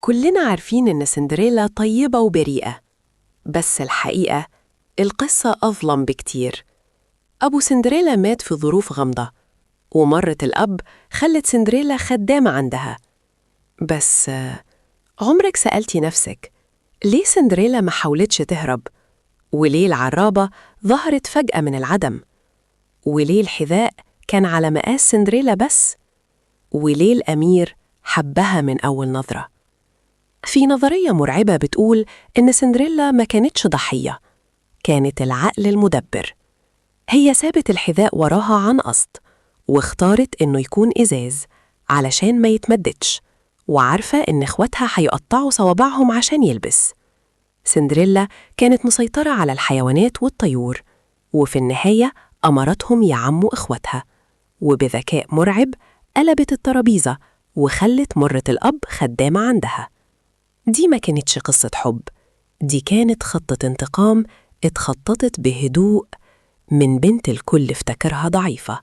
كلنا عارفين إن سندريلا طيبة وبريئة، بس الحقيقة القصة أظلم بكتير. أبو سندريلا مات في ظروف غامضة، ومرة الأب خلت سندريلا خدامة عندها. بس عمرك سألتي نفسك ليه سندريلا ما حاولتش تهرب؟ وليه العرابة ظهرت فجأة من العدم؟ وليه الحذاء كان على مقاس سندريلا بس؟ وليه الأمير حبها من أول نظرة؟ في نظرية مرعبة بتقول إن سندريلا ما كانتش ضحية، كانت العقل المدبر. هي سابت الحذاء وراها عن قصد، واختارت إنه يكون إزاز علشان ما يتمددش، وعارفة إن إخواتها هيقطعوا صوابعهم عشان يلبس. سندريلا كانت مسيطرة على الحيوانات والطيور، وفي النهاية أمرتهم يعموا إخواتها، وبذكاء مرعب قلبت الترابيزة وخلت مرة الأب خدامة عندها. دي ما كانتش قصة حب، دي كانت خطة انتقام اتخططت بهدوء من بنت الكل افتكرها ضعيفة.